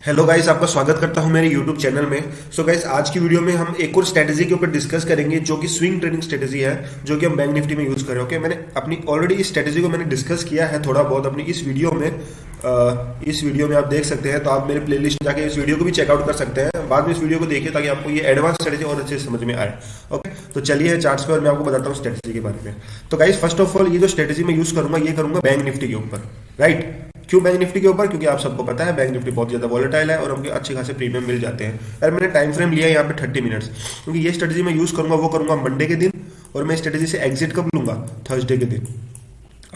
Hello guys, आपका स्वागत करता हूं मेरे यूट्यूब चैनल में। सो गाइस, आज की वीडियो में हम एक और स्ट्रेटजी के ऊपर डिस्कस करेंगे जो कि स्विंग ट्रेडिंग स्ट्रेटजी है, जो कि हम बैंक निफ्टी में यूज कर रहे हैं। ओके, मैंने अपनी ऑलरेडी इस स्ट्रेटजी को मैंने डिस्कस किया है थोड़ा बहुत अपनी इस वीडियो में। इस वीडियो में आप देख सकते हैं, तो आप मेरे प्लेलिस्ट जाके इस वीडियो को भी चेकआउट कर सकते हैं। बाद में इस वीडियो को देखिए ताकि आपको ये एडवांस स्ट्रेटजी और अच्छे से समझ में आए। ओके, तो चलिए चार्ट्स पे और मैं आपको बताता हूँ स्ट्रेटजी के बारे में। तो गाइस, फर्स्ट ऑफ ऑल ये जो स्ट्रेटजी मैं यूज करूंगा ये करूंगा बैंक निफ्टी के ऊपर, राइट। क्यों बैंक निफ्टी के ऊपर? क्योंकि आप सबको पता है बैंक निफ्टी बहुत ज्यादा वॉलेटाइल है और हमके अच्छे खासे प्रीमियम मिल जाते हैं। और मैंने टाइम फ्रेम लिया है यहाँ पे 30 मिनट्स, क्योंकि ये स्ट्रेटजी मैं यूज करूंगा वो करूंगा मंडे के दिन, और मैं स्ट्रेटजी से एग्जिट कब लूंगा? थर्सडे के दिन।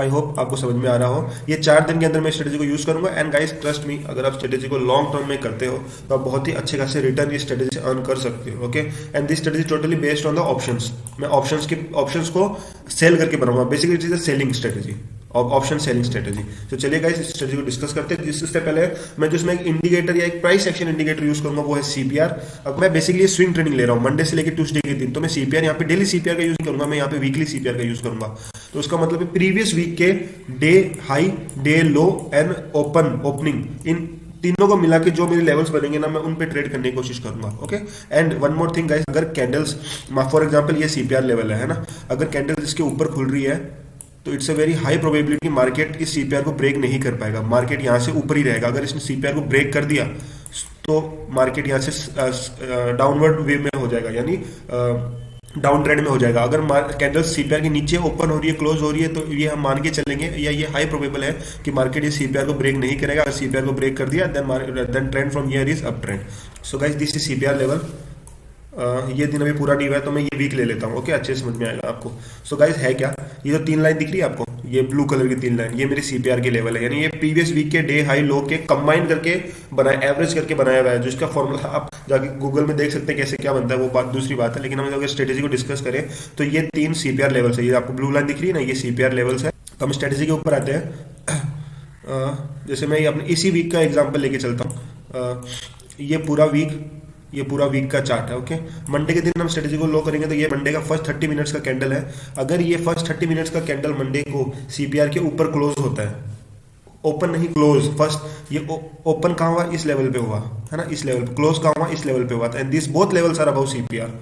आई होप आपको समझ में आ रहा हो। ये 4 दिन के अंदर मैं स्ट्रेटजी को यूज करूंगा। एंड गाइस, ट्रस्ट मी, अगर आप स्ट्रेटजी को लॉन्ग टर्म में करते हो तो आप बहुत ही अच्छे खासे रिटर्न इस स्ट्रेटजी से अर्न कर सकते हो। Okay, and this strategy totally based on the options. मैं ऑप्शंस को सेल करके बनाऊंगा। Basically it is a selling strategy, option selling strategy. तो चलिए गाइस, इस स्ट्रेटजी को डिस्कस करते हैं। इससे पहले मैं जिसमें एक इंडिकेटर या एक प्राइस एक्शन इंडिकेटर यूज करूंगा वो है सीपीआर। अब मैं बेसिकली स्विंग ट्रेडिंग ले रहा हूं मंडे से लेकर ट्यूसडे के दिन, तो मैं सीपीआर यहाँ पे डेली सीपीआर का यूज करूंगा, मैं यहाँ पे वीकली सीपीआर का यूज करूंगा। तो उसका मतलब है प्रीवियस वीक के day high, day low and opening, इन तीनों को मिला के जो मेरे लेवल्स बनेंगे ना, मैं उन पे ट्रेड करने की कोशिश करूंगा। Okay, and one more thing guys, अगर कैंडल्स, फॉर एग्जांपल ये सीपीआर लेवल है ना, अगर कैंडल्स इसके ऊपर खुल रही है तो it's a very high probability market इस सीपीआर को ब्रेक नहीं कर पाएगा। मार्केट यहाँ से ऊपर ही रहेगा। अगर इसने सीपीआर को ब्रेक कर दिया तो मार्केट यहाँ से डाउनवर्ड वे में हो जाएगा, यानी डाउन ट्रेंड में हो जाएगा। अगर कैंडल सीपीआर के नीचे ओपन हो रही है, क्लोज हो रही है, तो ये हम मान के चलेंगे या ये हाई प्रोबेबल है कि मार्केट ये सीपीआर को ब्रेक नहीं करेगा। अगर सीपीआर को ब्रेक कर दिया then trend from here is up trend. So guys, this is CPR level. ये दिन अभी पूरा नहीं हुआ है तो मैं ये वीक ले लेता हूँ। ओके, अच्छे से समझ में आएगा आपको। सो गाइस, है क्या, ये जो 3 लाइन दिख रही है आपको, ये ब्लू कलर की 3 लाइन, ये मेरी सीपीआर के लेवल है। यानी ये प्रीवियस वीक के डे हाई लो के कंबाइन करके बनाया, एवरेज करके बनाया हुआ है, जिसका फॉर्मूला आप जाके गूगल में देख सकते हैं कैसे क्या बनता है, वो बात दूसरी बात है। लेकिन हम अगर स्ट्रेटेजी को डिस्कस करें तो ये 3 सीपीआर लेवल्स है। ये आपको ब्लू लाइन दिख रही है ना, ये सीपीआर लेवल्स है। तो हम स्ट्रेटेजी के ऊपर आते हैं। जैसे मैं ये अपने इसी वीक का एग्जाम्पल लेके चलता हूँ। ये पूरा वीक का चार्ट है। ओके, मंडे के दिन हम स्ट्रेटजी को लो करेंगे तो ये मंडे का फर्स्ट 30 मिनट्स का कैंडल है। अगर ये फर्स्ट 30 मिनट्स का कैंडल मंडे को सीपीआर के ऊपर क्लोज होता है, ओपन नहीं क्लोज, फर्स्ट ये ओपन कहाँ हुआ? इस लेवल पे हुआ है ना, इस लेवल पे। क्लोज कहाँ हुआ? इस लेवल पे हुआ था। And this both levels are above CPR.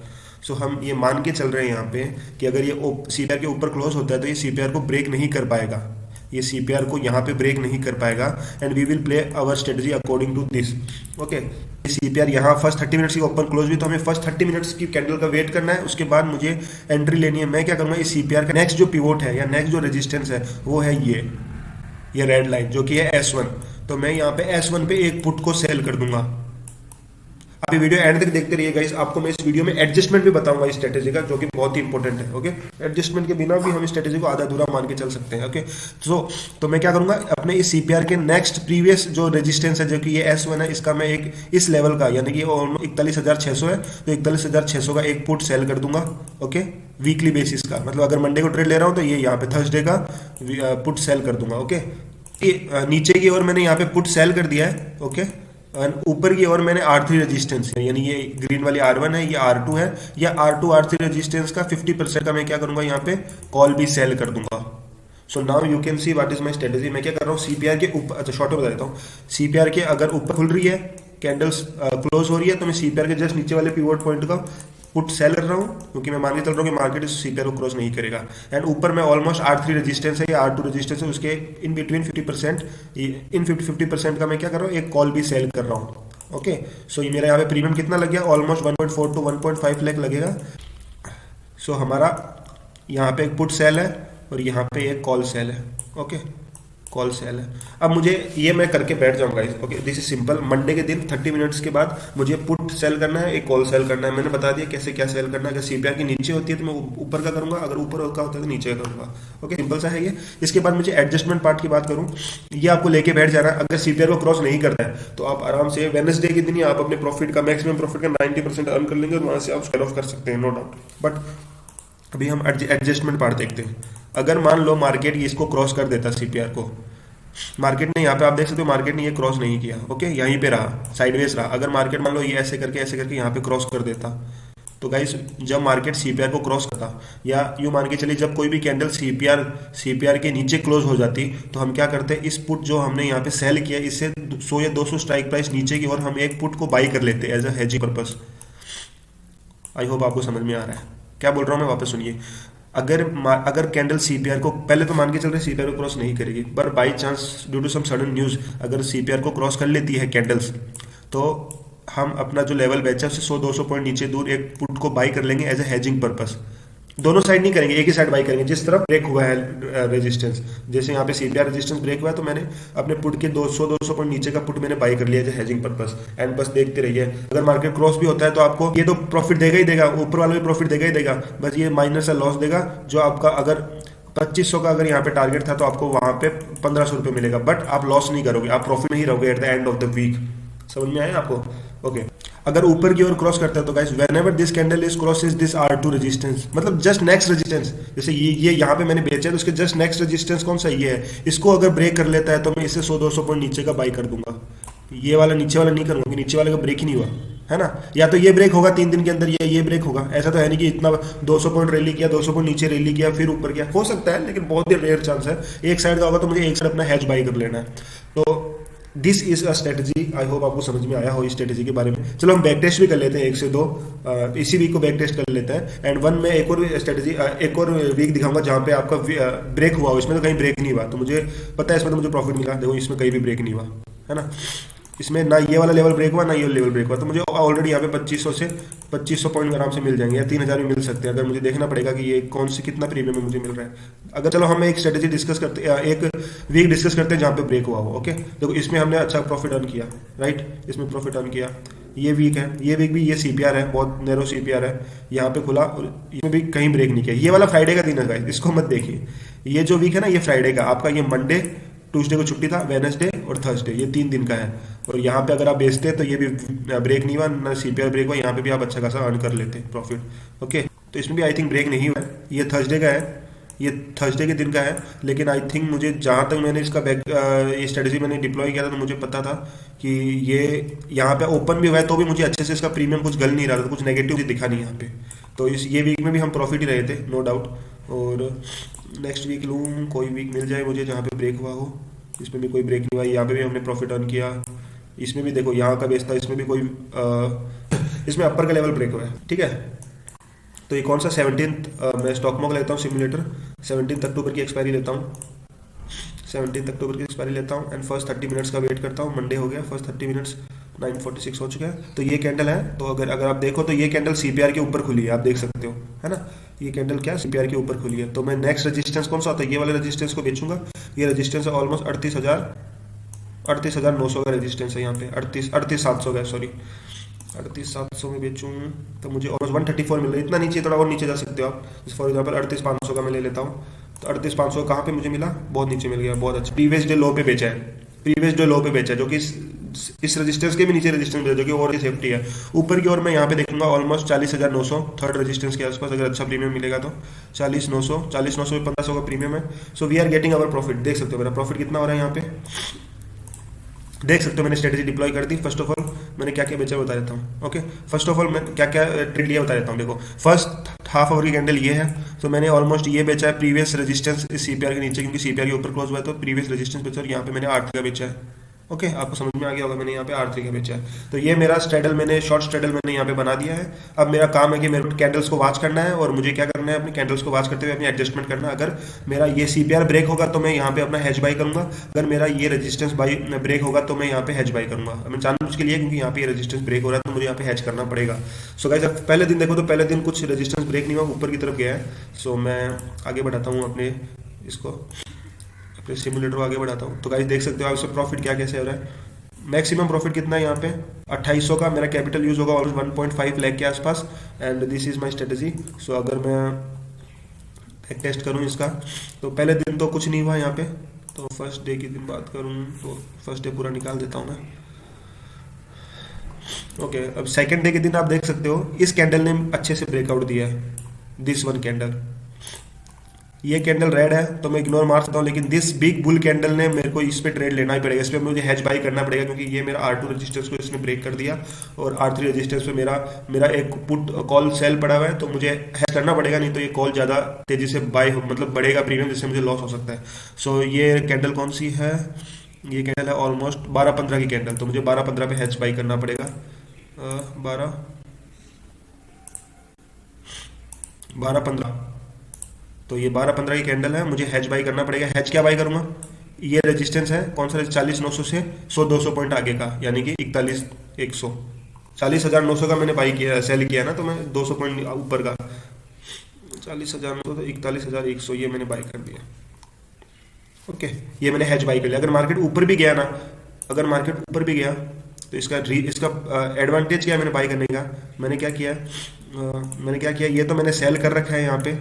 So हम ये मान के चल रहे हैं यहाँ पे कि अगर ये सीपीआर के ऊपर क्लोज होता है तो ये सीपीआर को ब्रेक नहीं कर पाएगा, ये सीपीआर को यहाँ पे ब्रेक नहीं कर पाएगा। And we will play our strategy according to this. Okay, CPR यहाँ फर्स्ट 30 मिनट्स की ओपन क्लोज हुई तो हमें फर्स्ट 30 मिनट्स की कैंडल का वेट करना है। उसके बाद मुझे एंट्री लेनी है। मैं क्या करूँगा, इस सीपीआर का नेक्स्ट जो पिवोट है या नेक्स्ट जो रेजिस्टेंस है वो है ये रेड लाइन जो कि है S1। तो मैं यहाँ पे S1 पे एक पुट को सेल कर दूंगा। आप ये वीडियो एंड तक देखते रहिए गाइस, आपको मैं इस वीडियो में एडजस्टमेंट भी बताऊंगा इस स्ट्रेटेजी का, जो कि बहुत ही इंपॉर्टेंट है। ओके, एडजस्टमेंट के बिना भी हम इस स्ट्रेटेजी को आधा अधूरा मान के चल सकते हैं। ओके, तो मैं क्या करूंगा, अपने इस सीपीआर के नेक्स्ट प्रीवियस जो रेजिस्टेंस है, जो कि ये S1 है, इसका मैं एक इस लेवल का, यानी कि 41,600 है, तो 41,600 का एक पुट सेल कर दूंगा। ओके, वीकली बेसिस का, मतलब अगर मंडे को ट्रेड ले रहा हूं तो ये यहाँ पे थर्सडे का पुट सेल कर दूंगा। ओके, नीचे की ओर मैंने यहाँ पे पुट सेल कर दिया है। ओके, ऊपर की ओर मैंने R3 रेजिस्टेंस है, यानी ये ग्रीन वाली R1 है, ये R2 है, या R2 R3 रेजिस्टेंस का 50% का मैं क्या करूंगा, यहाँ पे कॉल भी सेल कर दूंगा। So now you can see what is my strategy. मैं क्या कर रहा हूँ, सीपीआर के ऊपर, अच्छा शॉर्ट में बता देता हूँ, सीपीआर के अगर ऊपर खुल रही है, कैंडल्स क्लोज हो रही है, तो मैं सीपीआर के जस्ट नीचे वाले पिवोट पॉइंट का पुट सेल कर रहा हूँ, क्योंकि मैं मान के चल रहा हूँ कि मार्केट इस सीपीआर को क्रॉस नहीं करेगा। एंड ऊपर में ऑलमोस्ट R3 रेजिस्टेंस है या R2 रेजिस्टेंस है, उसके इन बिटवीन 50% का मैं क्या कर रहा हूँ, एक कॉल भी सेल कर रहा हूँ। ओके, सो ये मेरा यहाँ पे प्रीमियम कितना लग गया, ऑलमोस्ट 1.4 to 1.5 लाख लगेगा। सो हमारा यहाँ पे एक पुट सेल है और यहाँ पे एक कॉल सेल है। ओके, कॉल सेल है। अब मुझे ये मैं करके बैठ जाऊंगा। Okay, this is simple. Monday के दिन 30 मिनट्स के बाद मुझे पुट सेल करना है, एक कॉल सेल करना है। मैंने बता दिया कैसे क्या सेल करना है। अगर सीपीआर की नीचे होती है तो मैं ऊपर का करूंगा, अगर ऊपर का होता है तो नीचे का करूंगा। ओके, सिंपल सा है ये। इसके बाद मुझे एडजस्टमेंट पार्ट की बात करूं, ये आपको लेके बैठ जाना है। अगर सीपीआर को क्रॉस नहीं करता है तो आप आराम से वेडनेसडे के दिन ही आप अपने प्रॉफिट का, मैक्सिमम प्रॉफिट का 90% अर्न कर लेंगे और वहां से आप सेल ऑफ कर सकते हैं, नो डाउट। बट अभी हम एडजस्टमेंट पार्ट देखते हैं। अगर मान लो मार्केट इसको क्रॉस कर देता, सीपीआर को, मार्केट ने यहाँ पे आप देख सकते हो मार्केट ने ये क्रॉस नहीं किया। ओके, यहीं पे रहा, साइडवेज रहा। अगर मार्केट मान लो ये ऐसे करके यहाँ पे क्रॉस कर देता तो गाइस जब मार्केट सीपीआर को क्रॉस करता या यूं मान के चलिए जब कोई भी कैंडल सीपीआर के नीचे क्लोज हो जाती तो हम क्या करते हैं, इस पुट जो हमने यहाँ पे सेल किया इससे 100 या 200 स्ट्राइक प्राइस नीचे की और हम एक पुट को बाई कर लेते हैं as a hedging purpose. I hope आपको समझ में आ रहा है क्या बोल रहा हूँ मैं, वापस सुनिए। अगर कैंडल सीपीआर को पहले तो मान के चल रहे सीपीआर को क्रॉस नहीं करेगी, पर by chance due to some sudden news अगर सीपीआर को क्रॉस कर लेती है कैंडल्स, तो हम अपना जो लेवल बेचा उससे 100-200 पॉइंट नीचे दूर एक पुट को बाई कर लेंगे एज ए हेजिंग पर्पस। दोनों साइड नहीं करेंगे, एक ही साइड बाई करेंगे जिस तरफ ब्रेक हुआ है रेजिस्टेंस। जैसे यहाँ पे सीपीआर रेजिस्टेंस ब्रेक हुआ है तो मैंने अपने पुट के 200-200 पॉइंट नीचे का पुट मैंने बाई कर लिया as a hedging purpose. And बस देखते रहिए, अगर मार्केट क्रॉस भी होता है तो आपको ये तो प्रॉफिट देगा ही देगा, ऊपर वाला भी प्रॉफिट देगा ही देगा, बस ये माइनस या लॉस देगा। जो आपका अगर 2500 का अगर यहाँ पे टारगेट था तो आपको वहां पे 1500 रुपये मिलेगा, बट आप लॉस नहीं करोगे, आप प्रॉफिट में ही रहोगे at the end of the week. समझ में आया आपको? ओके अगर ऊपर की ओर क्रॉस करता है तो guys whenever this candle is crosses this R2 resistance, मतलब जस्ट नेक्स्ट रेजिस्टेंस, जैसे ये यहाँ पे मैंने बेचा है तो उसके जस्ट नेक्स्ट रेजिस्टेंस कौन सा ये है, इसको अगर ब्रेक कर लेता है तो मैं इसे 100-200 पॉइंट नीचे का बाई कर दूंगा। ये वाला नीचे वाला नहीं करूंगा, नीचे वाले का ब्रेक ही नहीं हुआ है ना, या तो ये ब्रेक होगा 3 दिन के अंदर या ये ब्रेक होगा। ऐसा तो है नहीं कि इतना 200 पॉइंट रैली किया, 200 पॉइंट नीचे रैली किया फिर ऊपर किया, हो सकता है लेकिन बहुत ही रेयर चांस है। एक साइड का होगा तो मुझे एक साइड अपना हैच बाई कर लेना है। तो this is a strategy, I hope आपको समझ में आया हो इस स्ट्रेटजी के बारे में। चलो हम बैक टेस्ट भी कर लेते हैं 1 से 2, इसी वीक को बैक टेस्ट कर लेते हैं। एंड 1 में एक और स्ट्रेटजी एक और वीक दिखाऊंगा जहां पे आपका ब्रेक हुआ हो, इसमें तो कहीं ब्रेक नहीं हुआ, तो मुझे पता है इसमें तो मुझे प्रॉफिट मिला। देखो इसमें कहीं भी ब्रेक नहीं हुआ है ना, इसमें ना ये वाला लेवल ब्रेक हुआ ना ये लेवल ब्रेक हुआ, तो मुझे ऑलरेडी यहाँ पे 2500 पॉइंट आराम से मिल जाएंगे या 3000 भी मिल सकते हैं। अगर मुझे देखना पड़ेगा कि ये कौन से कितना प्रीमियम में मुझे मिल रहा है। अगर चलो हम एक स्ट्रेटेजी डिस्कस करते हैं, एक वीक डिस्कस करते हैं जहाँ पे ब्रेक हुआ हो। ओके देखो इसमें हमने अच्छा प्रॉफिट अर्न किया, राइट, इसमें प्रॉफिट अर्न किया। ये वीक है, ये वीक भी ये सीपीआर है, बहुत नैरो सीपीआर है, यहाँ पे खुला और इसमें भी कहीं ब्रेक नहीं किया। ये वाला फ्राइडे का दिन है गाइस, इसको मत देखिए। ये जो वीक है ना ये फ्राइडे का आपका, ये मंडे ट्यूसडे को छुट्टी था, वेडनेसडे और थर्सडे, ये 3 दिन का है। और यहाँ पे अगर आप बेचते हैं तो ये भी ब्रेक नहीं हुआ ना सीपीआर ब्रेक हुआ, यहाँ पे भी आप अच्छा खासा अर्न कर लेते हैं प्रॉफिट। ओके तो इसमें भी आई थिंक ब्रेक नहीं हुआ है, ये थर्सडे का है, ये थर्सडे के दिन का है। लेकिन आई थिंक मुझे जहाँ तक मैंने इसका ये स्ट्रेटजी मैंने डिप्लॉय किया था तो मुझे पता था कि ये यहाँ पे ओपन भी हुआ है तो भी मुझे अच्छे से इसका प्रीमियम कुछ गल नहीं रहा था, कुछ नेगेटिव दिखा नहीं यहाँ पे। तो ये वीक में भी हम प्रॉफिट ही रहे थे नो डाउट। और नेक्स्ट वीक लूँ, कोई वीक मिल जाए मुझे जहाँ पे ब्रेक हुआ हो। इसमें भी कोई ब्रेक नहीं हुआ, यहाँ पे भी हमने प्रॉफिट अर्न किया। इसमें भी देखो यहाँ का बेस था, इसमें भी कोई इसमें अपर का लेवल ब्रेक हुआ है, ठीक है। तो ये कौन सा 17th मैं स्टॉक मॉक लेता हूँ सिमुलेटर, 17 अक्टूबर की एक्सपायरी लेता हूँ, 17 अक्टूबर की एक्सपायरी लेता हूँ। एंड फर्स्ट 30 मिनट्स का वेट करता हूँ, मंडे हो गया, फर्स्ट 30 मिनट्स 9:46 हो चुका है। तो ये कैंडल है, तो अगर आप देखो तो ये कैंडल सीपीआर के ऊपर खुली है, आप देख सकते हो है ना, ये कैंडल क्या सीपीआर के ऊपर खुली है। तो मैं नेक्स्ट रेजिस्टेंस कौन सा होता है, ये वाले रेजिस्टेंस को बेचूंगा। ये रेजिस्टेंस है ऑलमोस्ट 38,900 का रेजिस्टेंस है यहाँ पे, 38,700 का, सॉरी 38,700 में बेचूँ तो मुझे ऑलमोस्ट 134 मिल रहा है। इतना नीचे, थोड़ा और नीचे जा सकते हो आप। फॉर एग्जाम्पल 38,500 का मैं ले लेता हूँ, तो 38,500 कहाँ पे मुझे मिला, बहुत नीचे मिल गया, बहुत अच्छा। प्रीवियस डे लो पे बेचा है, प्रीवियस डे लो पे बेचा है, जो कि इस रेजिस्टेंस के भी नीचे रेजिस्टेंस जो कि और सेफ्टी है। ऊपर की ओर मैं यहाँ पे देखूंगा ऑलमोस्ट 40,900 थर्ड रेजिस्टेंस के आसपास, अगर अच्छा प्रीमियम मिलेगा तो 40,900 में 1500 का प्रीमियम है। So we are getting our profit. देख सकते हो मेरा प्रॉफिट कितना हो रहा है यहाँ पे, देख सकते हो मैंने स्ट्रेटेजी डिप्लॉय कर दी। फर्स्ट ऑफ ऑल मैंने क्या क्या बेचा बता देता हूँ। ओके फर्स्ट ऑफ ऑल मैं क्या क्या ट्रेड लिया बता देता हूँ। देखो फर्स्ट हाफ आवर की कैंडल ये है, तो मैंने ऑलमोस्ट ये बेचा है प्रीवियस रेजिस्टेंस सीपीआर के नीचे, क्योंकि सीपीआर के ऊपर क्लोज हुआ है तो प्रीवियस रेजिस्टेंस बेचा, और यहाँ पे मैंने R3 का बेचा है। ओके आपको समझ में आ गया होगा, मैंने यहाँ पे R3 का बेचा है। तो ये मेरा स्ट्रेडल, मैंने शॉर्ट स्ट्रेडल मैंने यहाँ पे बना दिया है। अब मेरा काम है कि मेरे कैंडल्स को वॉच करना है, और मुझे क्या करना है, अपनी कैंडल्स को वॉच करते हुए अपनी एडजस्टमेंट करना। अगर मेरा ये सीपीआर ब्रेक होगा तो मैं यहाँ पे अपना हेज बाई करूंगा, अगर मेरा ये रेजिस्टेंस बाई ब्रेक होगा तो मैं यहाँ पे हेज बाई करूंगा। मैं जानबूझ के लिए, क्योंकि यहाँ पे रेजिस्टेंस ब्रेक हो रहा है तो मुझे यहाँ पे हेज करना पड़ेगा। सो गाइस पहले दिन देखो तो पहले दिन कुछ रेजिस्टेंस ब्रेक नहीं हुआ, ऊपर की तरफ गया है। सो मैं आगे बढ़ाता हूँ अपने इसको, अपने सिमुलेटर को आगे बढ़ाता हूँ। तो गाइस देख सकते हो आप इसमें प्रॉफिट क्या कैसे हो रहा है। मैक्सिमम प्रॉफिट कितना है यहाँ पे 2800 का, मेरा कैपिटल यूज होगा ऑलमोस्ट 1.5 लाख के आसपास। And this is my strategy. So अगर मैं टेस्ट करूँ इसका, तो पहले दिन तो कुछ नहीं हुआ यहाँ पे, तो फर्स्ट डे की दिन बात करूँ तो फर्स्ट डे पूरा निकाल देता हूँ मैं। ओके अब सेकेंड डे के दिन आप देख सकते हो इस कैंडल ने अच्छे से ब्रेकआउट दिया है, दिस वन कैंडल, ये कैंडल रेड है तो मैं इग्नोर मार सकता हूँ, लेकिन दिस बिग बुल कैंडल ने मेरे को इस पे ट्रेड लेना ही पड़ेगा, इस पे मुझे हेज बाई करना पड़ेगा, क्योंकि ये मेरा R2 रेजिस्टेंस को इसने ब्रेक कर दिया और R3 रेजिस्टेंस पे मेरा मेरा एक पुट कॉल सेल पड़ा हुआ है, तो मुझे हेज करना पड़ेगा, नहीं तो ये कॉल ज़्यादा तेजी से बाई मतलब बढ़ेगा प्रीमियम, जिससे मुझे लॉस हो सकता है। सो ये कैंडल कौन सी है, ये कैंडल है ऑलमोस्ट 12-15 की कैंडल, तो मुझे 12-15 पे हेज बाई करना पड़ेगा। 12-15, तो ये 12-15 की कैंडल है, मुझे हेज बाई करना पड़ेगा। हेज क्या बाई करूंगा, ये रेजिस्टेंस है कौन सा, 40,900 से 100-200 पॉइंट आगे का, यानी कि 41,100, 40,900 का मैंने बाई किया, सेल किया ना, तो मैं 200 पॉइंट ऊपर का 40,900 तो 41,100 ये मैंने बाई कर दिया। ओके, ये मैंने हेज बाई कर लिया। अगर मार्केट ऊपर भी गया ना, अगर मार्केट ऊपर भी गया तो इसका एडवांटेज क्या है मैंने बाई करने का, मैंने क्या किया, ये तो मैंने सेल कर रखा है यहाँ पे,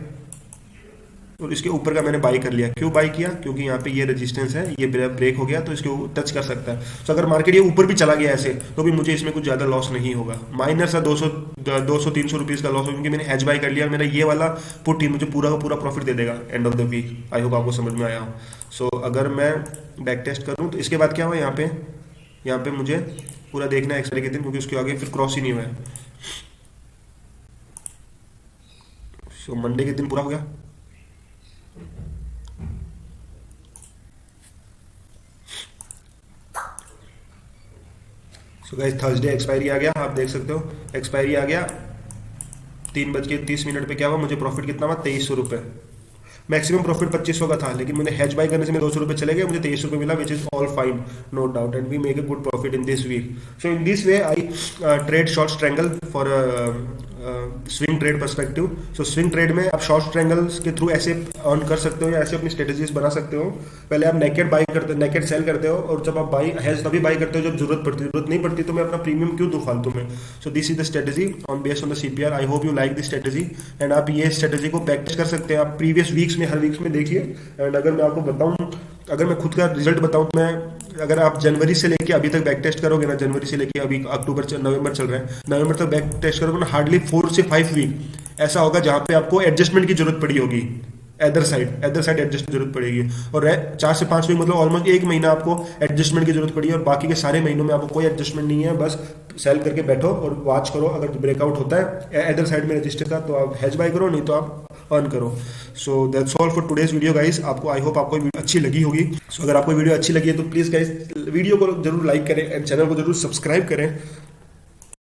और इसके ऊपर का मैंने बाई कर लिया। क्यों बाई किया, क्योंकि यहाँ पे ये रेजिस्टेंस है, ये ब्रेक हो गया तो इसके टच कर सकता है। तो अगर मार्केट ये ऊपर भी चला गया ऐसे, तो भी मुझे इसमें कुछ ज़्यादा लॉस नहीं होगा, माइनर सा 200-300 रुपीज़ का लॉस होगा, क्योंकि मैंने हेज बाई कर लिया और मेरा ये वाला पुट ही मुझे पूरा का पूरा प्रॉफिट दे देगा end of the week. I hope आपको समझ में आया हो। सो अगर मैं बैक टेस्ट करूँ तो इसके बाद क्या हुआ, यहाँ पे मुझे पूरा देखना है एक्सपायरी के दिन, क्योंकि उसके आगे फिर क्रॉस ही नहीं हुआ है। सो मंडे के दिन पूरा हो गया, सो गाइस थर्सडे एक्सपायरी आ गया, आप देख सकते हो एक्सपायरी आ गया 3:30 पे। क्या हुआ, मुझे प्रॉफिट कितना हुआ, 2300 रुपये। मैक्सिमम प्रॉफिट 2500 का था, लेकिन मैंने हेज बाई करने से मेरे 200 रुपये चले गए, मुझे 2300 रुपये मिला, which is all fine, no doubt, and we make a good profit in this week. So in this way I trade short strangle for swing trade perspective. So swing trade में आप शॉर्ट स्ट्रैंगल्स के through ऐसे earn कर सकते हो, या ऐसे अपनी स्ट्रेटेजीज बना सकते हो। पहले आप नेकेड बाई करते हो, नेकेड सेल करते हो, और जब आप बाई हेज तभी बाई करते हो जब जरूरत पड़ती है, जरूरत नहीं पड़ती तो मैं अपना प्रीमियम क्यों दूं फालतू में। So this is the strategy on based on the CPR। I hope you like this strategy, and आप ये स्ट्रेटेजी को प्रैक्टिस कर सकते हैं, आप प्रीवियस वीक्स में हर वीक्स में देखिए। एंड अगर मैं आपको बताऊं, अगर मैं खुद का रिजल्ट बताऊं तो मैं, अगर आप जनवरी से लेके अभी तक बैक टेस्ट करोगे ना, जनवरी से लेके अभी नवंबर चल रहा है, नवंबर तक बैक टेस्ट करोगे ना, हार्डली 4 से 5 वीक ऐसा होगा जहां पे आपको एडजस्टमेंट की जरूरत पड़ी होगी, अदर साइड एडजस्ट की जरूरत पड़ेगी, और 4 से 5 वीक मतलब ऑलमोस्ट 1 महीना आपको एडजस्टमेंट की जरूरत पड़ी है, और बाकी के सारे महीनों में आपको कोई एडजस्टमेंट नहीं है, बस सेल करके बैठो और वॉच करो। अगर ब्रेकआउट होता है अदर साइड में रजिस्टर का तो आप हेज बाई करो, नहीं तो आप अर्न करो। So that's all for today's video guys. आपको आई होप आपको वीडियो अच्छी लगी होगी। सो अगर आपको वीडियो अच्छी लगी है तो प्लीज़ गाइस वीडियो को जरूर लाइक करें एंड चैनल को जरूर सब्सक्राइब करें।